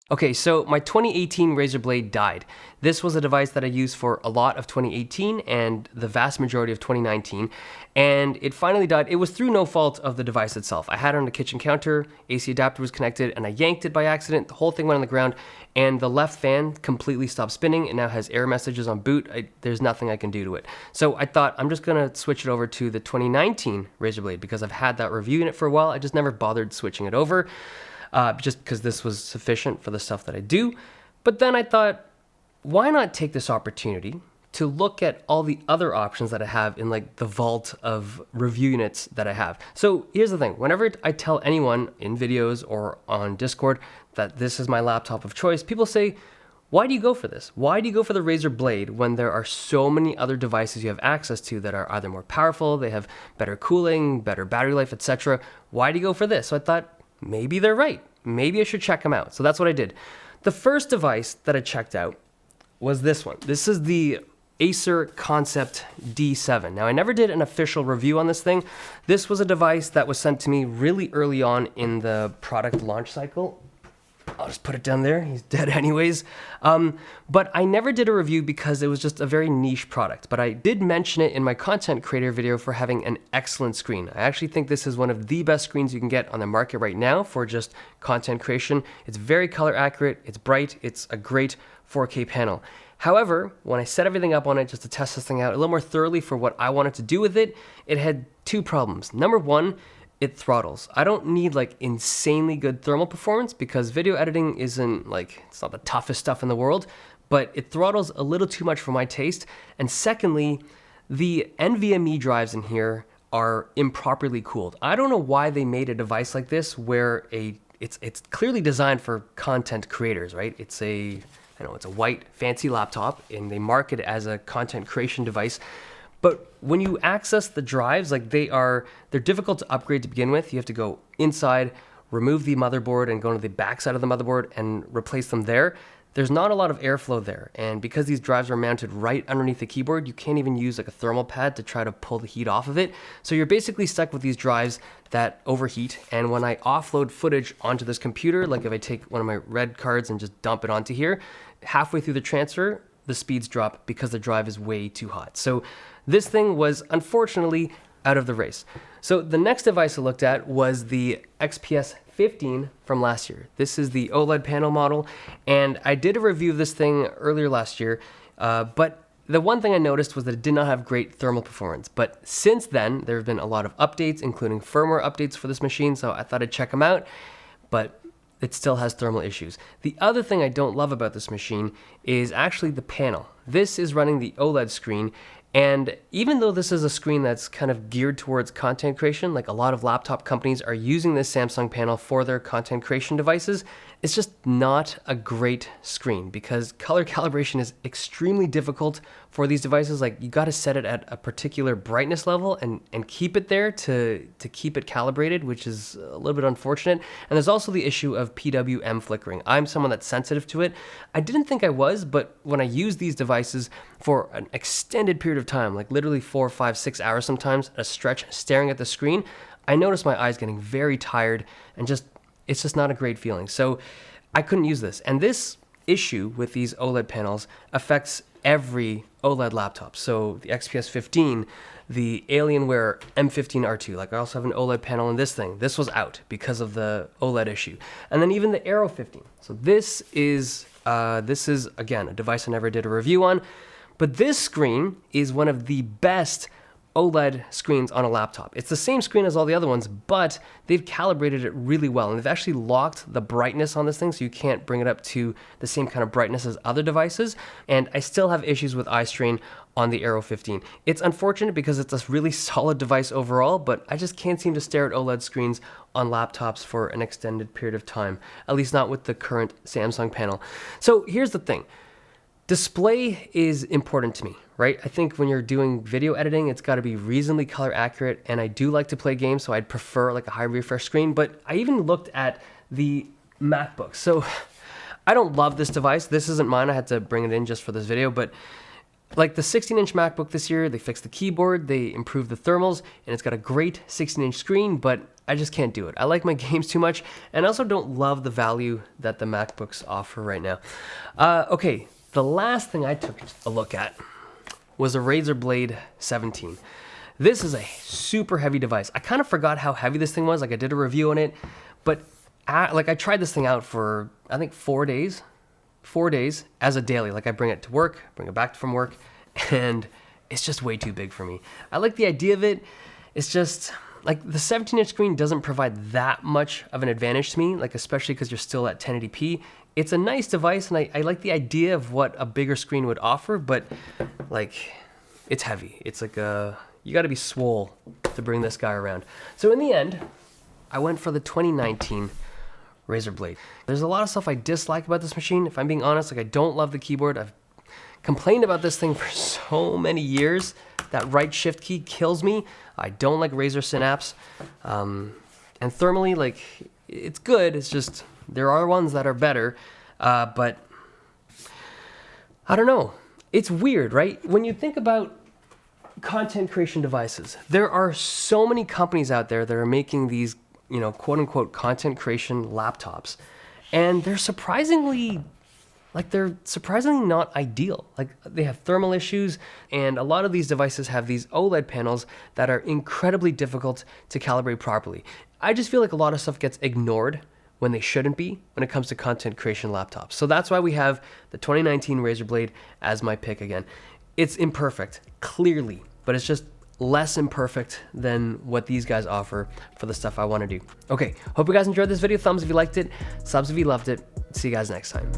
Okay, so my 2018 Razer Blade died. This was a device that I used for a lot of 2018 and the vast majority of 2019, and it finally died. It was through no fault of the device itself. I had it on the kitchen counter, AC adapter was connected, and I yanked it by accident. The whole thing went on the ground, and the left fan completely stopped spinning. It now has error messages on boot. There's nothing I can do to it. So I thought I'm just gonna switch it over to the 2019 Razer Blade because I've had that review in it for a while. I just never bothered switching it over. Just because this was sufficient for the stuff that I do. But then I thought, why not take this opportunity to look at all the other options that I have in like the vault of review units that I have. So here's the thing, whenever I tell anyone in videos or on Discord that this is my laptop of choice, people say, why do you go for this? Why do you go for the Razer Blade when there are so many other devices you have access to that are either more powerful, they have better cooling, better battery life, etc. Why do you go for this? So I thought, maybe they're right. Maybe I should check them out. So that's what I did. The first device that I checked out was this one. This is the Acer ConceptD 7. Now, I never did an official review on this thing. This was a device that was sent to me really early on in the product launch cycle. I'll just put it down there. He's dead anyways. But I never did a review because it was just a very niche product. But I did mention it in my content creator video for having an excellent screen. I actually think this is one of the best screens you can get on the market right now for just content creation. It's very color accurate. It's bright. It's a great 4K panel. However, when I set everything up on it just to test this thing out a little more thoroughly for what I wanted to do with it, it had two problems. Number one, it throttles. I don't need like insanely good thermal performance because video editing isn't like, it's not the toughest stuff in the world, but it throttles a little too much for my taste. And secondly, the NVMe drives in here are improperly cooled. I don't know why they made a device like this where it's clearly designed for content creators, right? It's a white fancy laptop and they market it as a content creation device. But when you access the drives, like they're difficult to upgrade to begin with. You have to go inside, remove the motherboard and go to the back side of the motherboard and replace them there. There's not a lot of airflow there. And because these drives are mounted right underneath the keyboard, you can't even use like a thermal pad to try to pull the heat off of it. So you're basically stuck with these drives that overheat. And when I offload footage onto this computer, like if I take one of my red cards and just dump it onto here, halfway through the transfer, the speeds drop because the drive is way too hot. So this thing was unfortunately out of the race. So the next device I looked at was the XPS 15 from last year. This is the OLED panel model, and I did a review of this thing earlier last year, but the one thing I noticed was that it did not have great thermal performance. But since then, there have been a lot of updates, including firmware updates for this machine, so I thought I'd check them out, but it still has thermal issues. The other thing I don't love about this machine is actually the panel. This is running the OLED screen, and even though this is a screen that's kind of geared towards content creation, like a lot of laptop companies are using this Samsung panel for their content creation devices, it's just not a great screen because color calibration is extremely difficult for these devices. Like you gotta set it at a particular brightness level and keep it there to keep it calibrated, which is a little bit unfortunate. And there's also the issue of PWM flickering. I'm someone that's sensitive to it. I didn't think I was, but when I use these devices for an extended period of time, like literally 4, 5, 6 hours sometimes, at a stretch staring at the screen, I notice my eyes getting very tired and it's just not a great feeling. So I couldn't use this. And this issue with these OLED panels affects every OLED laptop. So the XPS 15, the Alienware M15R2, like I also have an OLED panel in this thing. This was out because of the OLED issue. And then even the Aero 15. So this is again, a device I never did a review on, but this screen is one of the best OLED screens on a laptop. It's the same screen as all the other ones, but they've calibrated it really well. And they've actually locked the brightness on this thing so you can't bring it up to the same kind of brightness as other devices. And I still have issues with eye strain on the Aero 15. It's unfortunate because it's a really solid device overall, but I just can't seem to stare at OLED screens on laptops for an extended period of time, at least not with the current Samsung panel. So here's the thing. Display is important to me, right? I think when you're doing video editing, it's got to be reasonably color accurate, and I do like to play games, so I'd prefer like a high refresh screen, but I even looked at the MacBook. So I don't love this device. This isn't mine. I had to bring it in just for this video, but like the 16-inch MacBook this year, they fixed the keyboard, they improved the thermals, and it's got a great 16-inch screen, but I just can't do it. I like my games too much, and I also don't love the value that the MacBooks offer right now. Okay, the last thing I took a look at was a Razer Blade 17. This is a super heavy device. I kind of forgot how heavy this thing was. Like, I did a review on it, but I tried this thing out for, I think, 4 days. 4 days as a daily. Like, I bring it to work, bring it back from work, and it's just way too big for me. I like the idea of it. It's just, like, the 17-inch screen doesn't provide that much of an advantage to me, like, especially because you're still at 1080p. It's a nice device, and I like the idea of what a bigger screen would offer, but, like, it's heavy. It's like you got to be swole to bring this guy around. So in the end, I went for the 2019 Razer Blade. There's a lot of stuff I dislike about this machine. If I'm being honest, like, I don't love the keyboard. I've complained about this thing for so many years. That right shift key kills me. I don't like Razer Synapse. And thermally, like, it's good. It's just, there are ones that are better. But I don't know. It's weird, right? When you think about content creation devices, there are so many companies out there that are making these, you know, quote unquote content creation laptops. And they're surprisingly not ideal. Like, they have thermal issues, and a lot of these devices have these OLED panels that are incredibly difficult to calibrate properly. I just feel like a lot of stuff gets ignored when they shouldn't be when it comes to content creation laptops. So that's why we have the 2019 Razer Blade as my pick again. It's imperfect, clearly, but it's just less imperfect than what these guys offer for the stuff I want to do. Okay, hope you guys enjoyed this video. Thumbs if you liked it, subs if you loved it. See you guys next time.